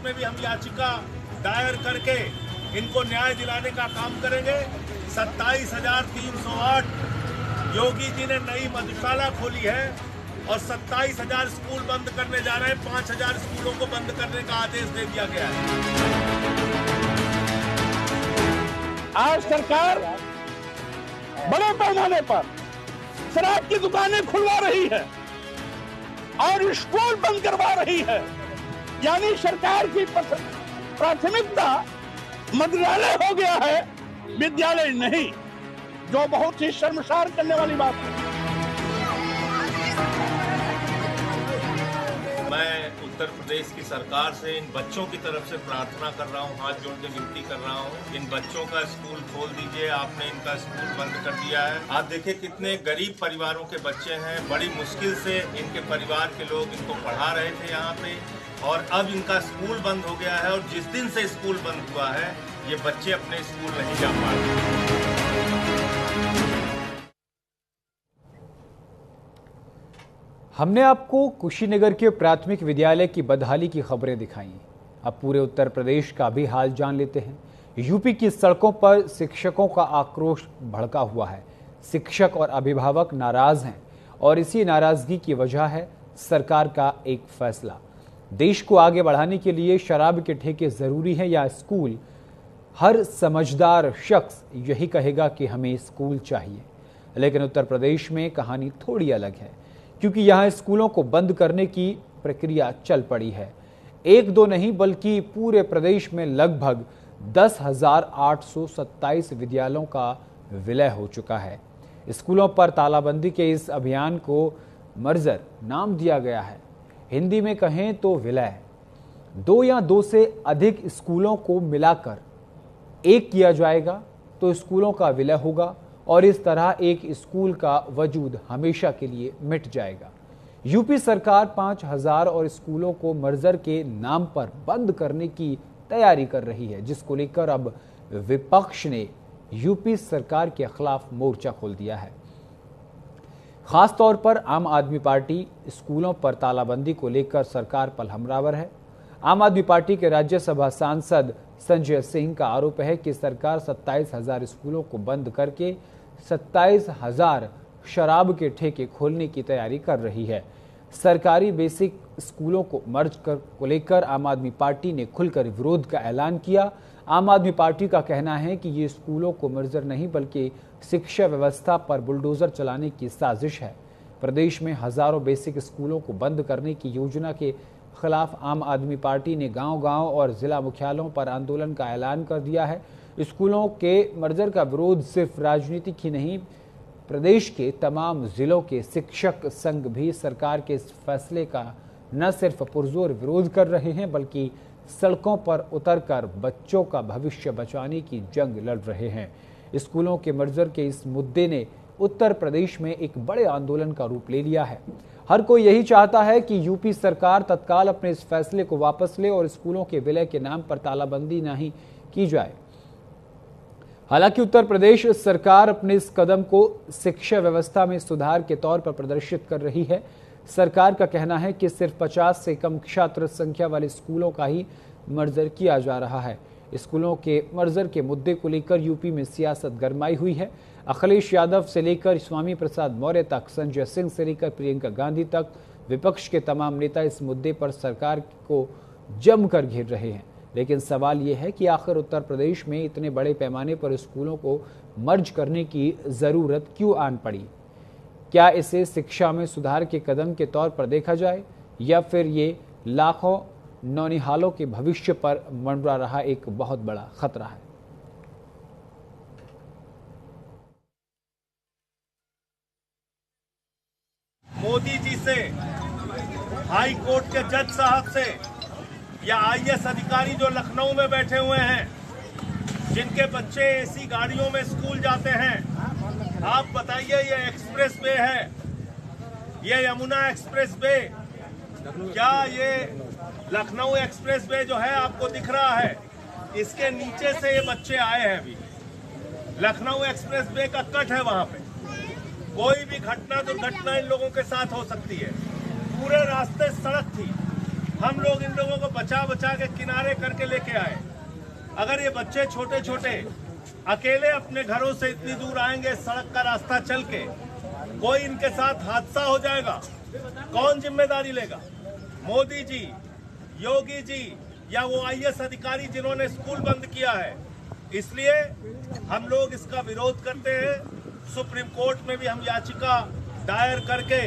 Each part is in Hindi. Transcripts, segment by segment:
में भी हम याचिका दायर करके इनको न्याय दिलाने का काम करेंगे। 27,308 योगी जी ने नई मधुशाला खोली है और 27,000 स्कूल बंद करने जा रहे हैं। 5,000 स्कूलों को बंद करने का आदेश दे दिया गया है। आज सरकार बड़े पैमाने पर शराब की दुकानें खुलवा रही है और स्कूल बंद करवा रही है। यानी सरकार की प्राथमिकता मंत्रालय हो गया है, विद्यालय नहीं, जो बहुत ही शर्मसार करने वाली बात है। मैं उत्तर प्रदेश की सरकार से इन बच्चों की तरफ से प्रार्थना कर रहा हूँ, हाथ जोड़ के विनती कर रहा हूँ, इन बच्चों का स्कूल खोल दीजिए। आपने इनका स्कूल बंद कर दिया है। आप देखिए कितने गरीब परिवारों के बच्चे हैं, बड़ी मुश्किल से इनके परिवार के लोग इनको पढ़ा रहे थे यहाँ पे, और अब इनका स्कूल बंद हो गया है। और जिस दिन से स्कूल बंद हुआ है, ये बच्चे अपने स्कूल नहीं जा पा रहे। हमने आपको कुशीनगर के प्राथमिक विद्यालय की बदहाली की खबरें दिखाई। अब पूरे उत्तर प्रदेश का भी हाल जान लेते हैं। यूपी की सड़कों पर शिक्षकों का आक्रोश भड़का हुआ है। शिक्षक और अभिभावक नाराज हैं और इसी नाराजगी की वजह है सरकार का एक फैसला। देश को आगे बढ़ाने के लिए शराब के ठेके जरूरी हैं या स्कूल? हर समझदार शख्स यही कहेगा कि हमें स्कूल चाहिए। लेकिन उत्तर प्रदेश में कहानी थोड़ी अलग है, क्योंकि यहाँ स्कूलों को बंद करने की प्रक्रिया चल पड़ी है। एक दो नहीं बल्कि पूरे प्रदेश में लगभग 10,827 विद्यालयों का विलय हो चुका है। स्कूलों पर तालाबंदी के इस अभियान को मर्जर नाम दिया गया है। हिंदी में कहें तो विलय। 2 या 2 से अधिक स्कूलों को मिलाकर एक किया जाएगा तो स्कूलों का विलय होगा और इस तरह एक स्कूल का वजूद हमेशा के लिए मिट जाएगा। यूपी सरकार 5,000 और स्कूलों को मर्जर के नाम पर बंद करने की तैयारी कर रही है, जिसको लेकर अब विपक्ष ने यूपी सरकार के खिलाफ मोर्चा खोल दिया है। खास तौर पर आम आदमी पार्टी स्कूलों पर तालाबंदी को लेकर सरकार पर हमलावर है। आम आदमी पार्टी के राज्यसभा सांसद संजय सिंह का आरोप है कि सरकार 27,000 स्कूलों को बंद करके 27,000 शराब के ठेके खोलने की तैयारी कर रही है। सरकारी बेसिक स्कूलों को मर्ज को लेकर आम आदमी पार्टी ने खुलकर विरोध का ऐलान किया। आम आदमी पार्टी का कहना है कि ये स्कूलों को मर्जर नहीं बल्कि शिक्षा व्यवस्था पर बुलडोजर चलाने की साजिश है। प्रदेश में हजारों बेसिक स्कूलों को बंद करने की योजना के खिलाफ आम आदमी पार्टी ने गांव-गांव और जिला मुख्यालयों पर आंदोलन का ऐलान कर दिया है। स्कूलों के मर्जर का विरोध सिर्फ राजनीतिक ही नहीं, प्रदेश के तमाम जिलों के शिक्षक संघ भी सरकार के इस फैसले का न सिर्फ पुरजोर विरोध कर रहे हैं बल्कि सड़कों पर उतरकर बच्चों का भविष्य बचाने की जंग लड़ रहे हैं। स्कूलों के मर्जर के इस मुद्दे ने उत्तर प्रदेश में एक बड़े आंदोलन का रूप ले लिया है। हर कोई यही चाहता है कि यूपी सरकार तत्काल अपने इस फैसले को वापस ले और स्कूलों के विलय के नाम पर तालाबंदी नहीं की जाए। हालांकि उत्तर प्रदेश सरकार अपने इस कदम को शिक्षा व्यवस्था में सुधार के तौर पर प्रदर्शित कर रही है। सरकार का कहना है कि सिर्फ 50 से कम छात्र संख्या वाले स्कूलों का ही मर्जर किया जा रहा है। स्कूलों के मर्जर के मुद्दे को लेकर यूपी में सियासत गरमाई हुई है। अखिलेश यादव से लेकर स्वामी प्रसाद मौर्य तक, संजय सिंह से लेकर प्रियंका गांधी तक विपक्ष के तमाम नेता इस मुद्दे पर सरकार को जमकर घेर रहे हैं। लेकिन सवाल यह है कि आखिर उत्तर प्रदेश में इतने बड़े पैमाने पर स्कूलों को मर्ज करने की जरूरत क्यों आन पड़ी? क्या इसे शिक्षा में सुधार के कदम के तौर पर देखा जाए या फिर ये लाखों नौनिहालों के भविष्य पर मंडरा रहा एक बहुत बड़ा खतरा है? मोदी जी से, हाई कोर्ट के जज साहब से या आईएएस अधिकारी जो लखनऊ में बैठे हुए हैं, जिनके बच्चे एसी गाड़ियों में स्कूल जाते हैं, आप बताइए ये एक्सप्रेस वे है, ये यमुना एक्सप्रेस वे, क्या ये लखनऊ एक्सप्रेस वे जो है आपको दिख रहा है? इसके नीचे से ये बच्चे आए हैं। अभी लखनऊ एक्सप्रेस वे का कट है, वहां पे कोई भी घटना दुर्घटना इन लोगों के साथ हो सकती है। पूरे रास्ते सड़क थी, हम लोग इन लोगों को बचा बचा के किनारे करके लेके आए। अगर ये बच्चे छोटे छोटे अकेले अपने घरों से इतनी दूर आएंगे सड़क का रास्ता चल के, कोई इनके साथ हादसा हो जाएगा, कौन जिम्मेदारी लेगा? मोदी जी, योगी जी या वो आईएएस अधिकारी जिन्होंने स्कूल बंद किया है? इसलिए हम लोग इसका विरोध करते हैं। सुप्रीम कोर्ट में भी हम याचिका दायर करके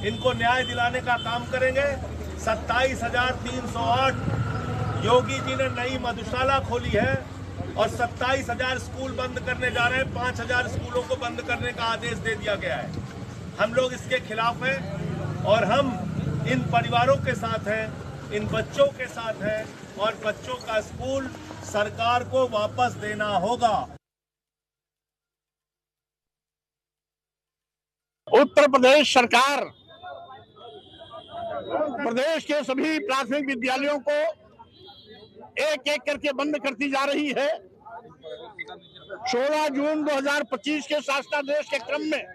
इनको न्याय दिलाने का काम करेंगे। 27,308 योगी जी ने नई मधुशाला खोली है और 27,000 स्कूल बंद करने जा रहे हैं। 5,000 स्कूलों को बंद करने का आदेश दे दिया गया है। हम लोग इसके खिलाफ हैं और हम इन परिवारों के साथ हैं, इन बच्चों के साथ हैं और बच्चों का स्कूल सरकार को वापस देना होगा। उत्तर प्रदेश सरकार प्रदेश के सभी प्राथमिक विद्यालयों को एक एक करके बंद करती जा रही है। 16 जून 2025 के शासनादेश के क्रम में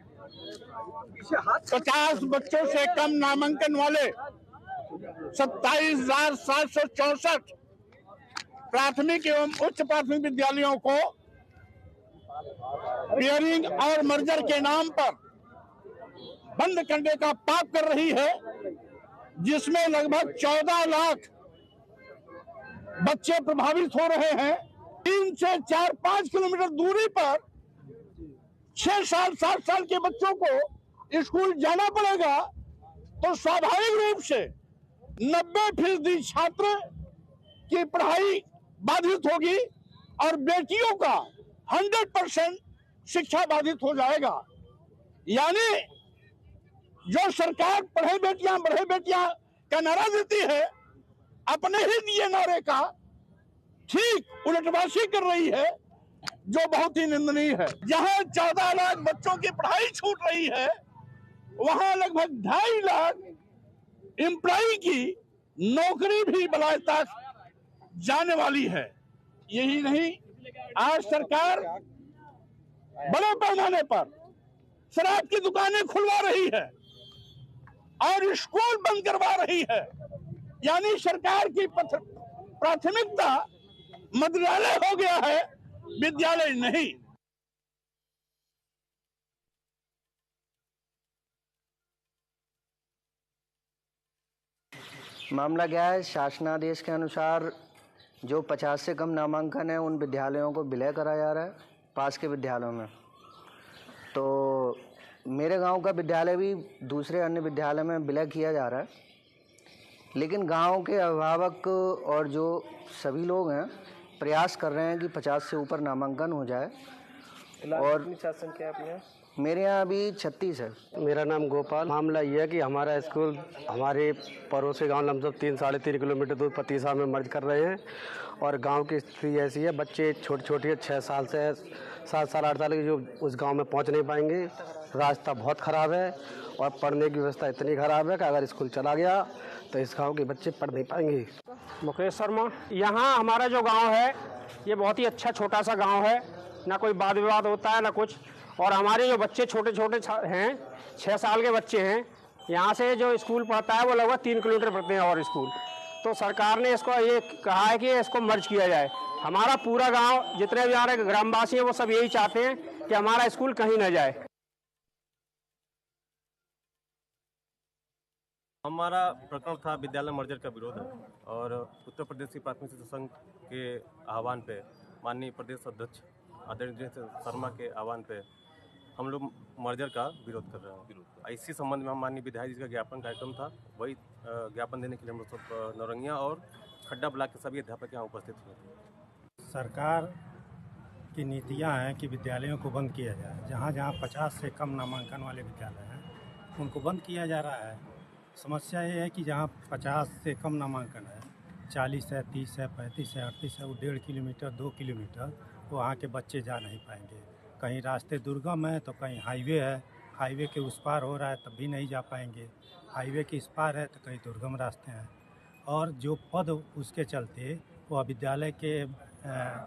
50 बच्चों से कम नामांकन वाले 27,764 प्राथमिक एवं उच्च प्राथमिक विद्यालयों को पेयरिंग और मर्जर के नाम पर बंद करने का पाप कर रही है, जिसमें लगभग 14 लाख बच्चे प्रभावित हो रहे हैं। 3 से 4-5 किलोमीटर दूरी पर 6 साल 7 साल के बच्चों को स्कूल जाना पड़ेगा, तो स्वाभाविक रूप से 90% छात्र की पढ़ाई बाधित होगी और बेटियों का 100% शिक्षा बाधित हो जाएगा। यानी जो सरकार पढ़े बेटियां का नारा देती है, अपने ही दिए नारे का ठीक उलटवासी कर रही है, जो बहुत ही निंदनीय है। जहां 14 लाख बच्चों की पढ़ाई छूट रही है, वहां लगभग 2.5 लाख एम्प्लॉय की नौकरी भी बलाए तक जाने वाली है। यही नहीं, आज सरकार बड़े पैमाने पर शराब की दुकानें खुलवा रही है और स्कूल बंद करवा रही है। यानी सरकार की प्राथमिकता मद्यालय हो गया है, विद्यालय नहीं। मामला क्या है, शासनादेश के अनुसार जो 50 से कम नामांकन है उन विद्यालयों को विलय करा जा रहा है पास के विद्यालयों में। तो मेरे गांव का विद्यालय भी दूसरे अन्य विद्यालय में विलय किया जा रहा है, लेकिन गांव के अभिभावक और जो सभी लोग हैं प्रयास कर रहे हैं कि 50 से ऊपर नामांकन हो जाए। और कितनी छात्र संख्या है अपने यहाँ? मेरे यहाँ अभी 36 है। मेरा नाम गोपाल। मामला ये है कि हमारा स्कूल हमारे पड़ोसी गांव लमसम 3-3.5 किलोमीटर दूर पतीसा में मर्ज कर रहे हैं और गांव की स्थिति ऐसी है, बच्चे छोटे 6 साल से 7 साल 8 साल के जो उस गांव में पहुंच नहीं पाएंगे। रास्ता बहुत ख़राब है और पढ़ने की व्यवस्था इतनी ख़राब है कि अगर स्कूल चला गया तो इस गाँव के बच्चे पढ़ नहीं पाएंगे। मुकेश शर्मा। यहाँ हमारा जो गांव है ये बहुत ही अच्छा छोटा सा गांव है, ना कोई वाद विवाद होता है ना कुछ। और हमारे जो बच्चे छोटे हैं, 6 साल के बच्चे हैं, यहाँ से जो स्कूल पढ़ता है वो लगभग 3 किलोमीटर पढ़ते हैं और स्कूल। तो सरकार ने इसको ये कहा है कि इसको मर्ज किया जाए। हमारा पूरा गांव जितने भी हमारे ग्रामवासी हैं वो सब यही चाहते हैं कि हमारा स्कूल कहीं न जाए। हमारा प्रकरण था विद्यालय मर्जर का विरोध है और उत्तर प्रदेश की प्राथमिक शिक्षा संघ के आह्वान पे, माननीय प्रदेश अध्यक्ष आदरणीय शर्मा के आह्वान पे हम लोग मर्जर का विरोध कर रहे हैं। इसी संबंध में हम माननीय विधायक जी का ज्ञापन कार्यक्रम था, वही ज्ञापन देने के लिए हम लोग सब नौरंगिया और खड्डा ब्लॉक के सभी अध्यापक यहाँ उपस्थित हुए थे। सरकार की नीतियाँ हैं कि विद्यालयों को बंद किया जाए। जहाँ जहाँ 50 से कम नामांकन वाले विद्यालय हैं उनको बंद किया जा रहा है। समस्या ये है कि जहाँ 50 से कम नामांकन है, 40 है, 30 है, 35 है, 38 है, वो 1.5 किलोमीटर 2 किलोमीटर वहाँ के बच्चे जा नहीं पाएंगे। कहीं रास्ते दुर्गम है तो कहीं हाईवे है, हाईवे के उस पार हो रहा है तब भी नहीं जा पाएंगे। हाईवे के इस पार है तो कहीं दुर्गम रास्ते हैं और जो पद उसके चलते वो विद्यालय के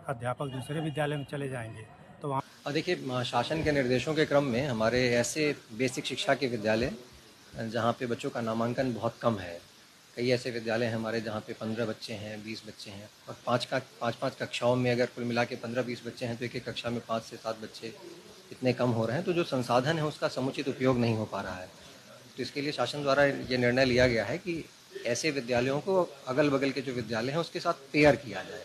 अध्यापक दूसरे विद्यालय में चले जाएंगे तो वहाँ। देखिए, शासन के निर्देशों के क्रम में हमारे ऐसे बेसिक शिक्षा के विद्यालय जहाँ पे बच्चों का नामांकन बहुत कम है, कई ऐसे विद्यालय हैं हमारे जहाँ पे 15 बच्चे हैं, 20 बच्चे हैं, और पाँच कक्षाओं में अगर कुल मिला के 15-20 बच्चे हैं तो एक कक्षा में 5 से 7 बच्चे इतने कम हो रहे हैं। तो जो संसाधन है उसका समुचित उपयोग नहीं हो पा रहा है। तो इसके लिए शासन द्वारा ये निर्णय लिया गया है कि ऐसे विद्यालयों को अगल बगल के जो विद्यालय हैं उसके साथ पेयर किया जाए।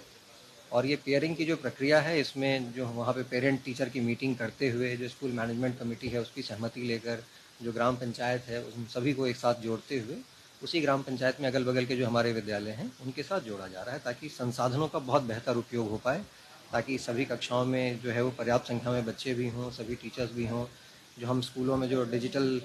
और ये पेयरिंग की जो प्रक्रिया है, इसमें जो वहाँ पे पेरेंट टीचर की मीटिंग करते हुए जो स्कूल मैनेजमेंट कमेटी है उसकी सहमति लेकर, जो ग्राम पंचायत है उन सभी को एक साथ जोड़ते हुए उसी ग्राम पंचायत में अगल बगल के जो हमारे विद्यालय हैं उनके साथ जोड़ा जा रहा है, ताकि संसाधनों का बहुत बेहतर उपयोग हो पाए, ताकि सभी कक्षाओं में जो है वो पर्याप्त संख्या में बच्चे भी हों, सभी टीचर्स भी हों। जो हम स्कूलों में जो डिजिटल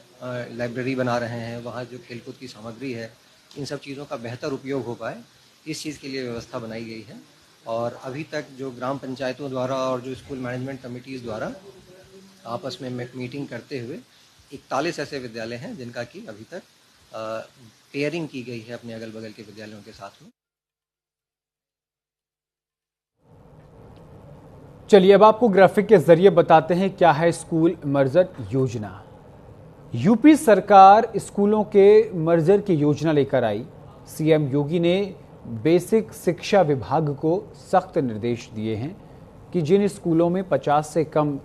लाइब्रेरी बना रहे हैं, वहाँ जो खेलकूद की सामग्री है, इन सब चीज़ों का बेहतर उपयोग हो पाए, इस चीज़ के लिए व्यवस्था बनाई गई है। और अभी तक जो ग्राम पंचायतों द्वारा और जो स्कूल मैनेजमेंट कमेटीज़ द्वारा आपस में मीटिंग करते हुए 41 ऐसे विद्यालय हैं जिनका कि अभी तक पेयरिंग की गई है अपने अगल बगल के विद्यालयों के साथ में। चलिए अब आपको ग्राफिक के जरिए बताते हैं क्या है स्कूल मर्जर योजना। यूपी सरकार स्कूलों के मर्जर की योजना लेकर आई। सीएम योगी ने बेसिक शिक्षा विभाग को सख्त निर्देश दिए हैं कि जिन स्कूलों में 50 से कम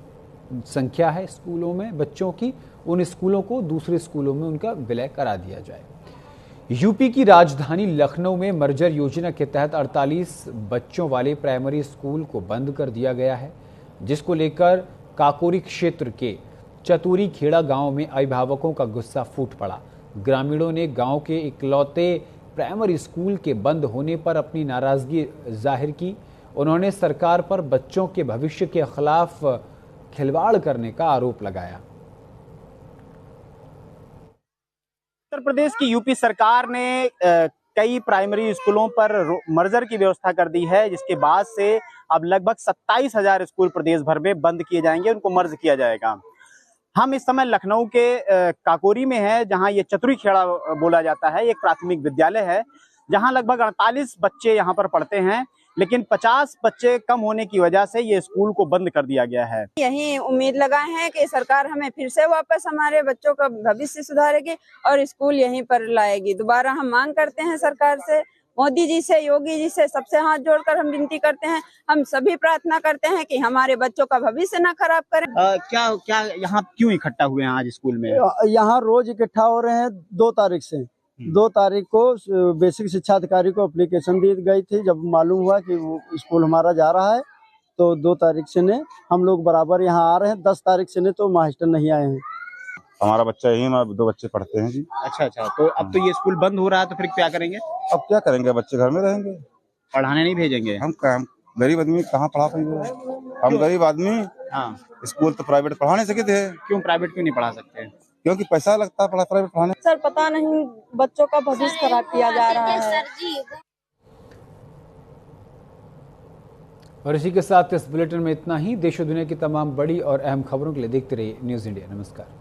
संख्या है स्कूलों में बच्चों की, उन स्कूलों को दूसरे स्कूलों में उनका विलय करा दिया जाए। यूपी की राजधानी लखनऊ में मर्जर योजना के तहत 48 बच्चों वाले प्राइमरी स्कूल को बंद कर दिया गया है, जिसको लेकर काकोरी क्षेत्र के चतुरी खेड़ा गांव में अभिभावकों का गुस्सा फूट पड़ा। ग्रामीणों ने गांव के इकलौते प्राइमरी स्कूल के बंद होने पर अपनी नाराजगी जाहिर की। उन्होंने सरकार पर बच्चों के भविष्य के खिलाफ खिलवाड़ करने का आरोप लगाया। उत्तर प्रदेश की यूपी सरकार ने कई प्राइमरी स्कूलों पर मर्जर की व्यवस्था कर दी है, जिसके बाद से अब लगभग 27,000 स्कूल प्रदेश भर में बंद किए जाएंगे, उनको मर्ज किया जाएगा। हम इस समय लखनऊ के काकोरी में है, जहां ये चतुरी खेड़ा बोला जाता है। एक प्राथमिक विद्यालय है जहां लगभग 48 बच्चे यहां पर पढ़ते हैं, लेकिन 50 बच्चे कम होने की वजह से ये स्कूल को बंद कर दिया गया है। यही उम्मीद लगाए हैं कि सरकार हमें फिर से वापस हमारे बच्चों का भविष्य सुधारेगी और स्कूल यहीं पर लाएगी। दोबारा हम मांग करते हैं सरकार से, मोदी जी से, योगी जी से, सबसे हाथ जोड़कर हम विनती करते हैं। हम सभी प्रार्थना करते हैं कि हमारे बच्चों का भविष्य ना खराब करें। क्या यहाँ क्यों इकट्ठा हुए हैं आज स्कूल में? यहाँ रोज इकट्ठा हो रहे हैं 2 तारीख से। 2 तारीख को बेसिक शिक्षा अधिकारी को एप्लीकेशन दी गई थी। जब मालूम हुआ कि वो स्कूल हमारा जा रहा है तो 2 तारीख से ने हम लोग बराबर यहाँ आ रहे हैं। 10 तारीख से ने तो मास्टर नहीं आए हैं। हमारा बच्चा यही, 2 बच्चे पढ़ते हैं जी। अच्छा, तो अब तो ये स्कूल बंद हो रहा है, तो फिर क्या करेंगे? अब क्या करेंगे, बच्चे घर में रहेंगे, पढ़ाने नहीं भेजेंगे। हम गरीब आदमी कहाँ पढ़ा पाएंगे? हम गरीब आदमी। हाँ, स्कूल तो प्राइवेट पढ़ा नहीं सकते थे। क्यों प्राइवेट क्यों नहीं पढ़ा सकते? क्योंकि पैसा लगता है प्राइवेट पढ़ाने। सर पता नहीं, बच्चों का भविष्य खराब किया जा रहा है। और इसी के साथ इस बुलेटिन में इतना ही। देश और दुनिया की तमाम बड़ी और अहम खबरों के लिए देखते रहिए न्यूज़ इंडिया। नमस्कार।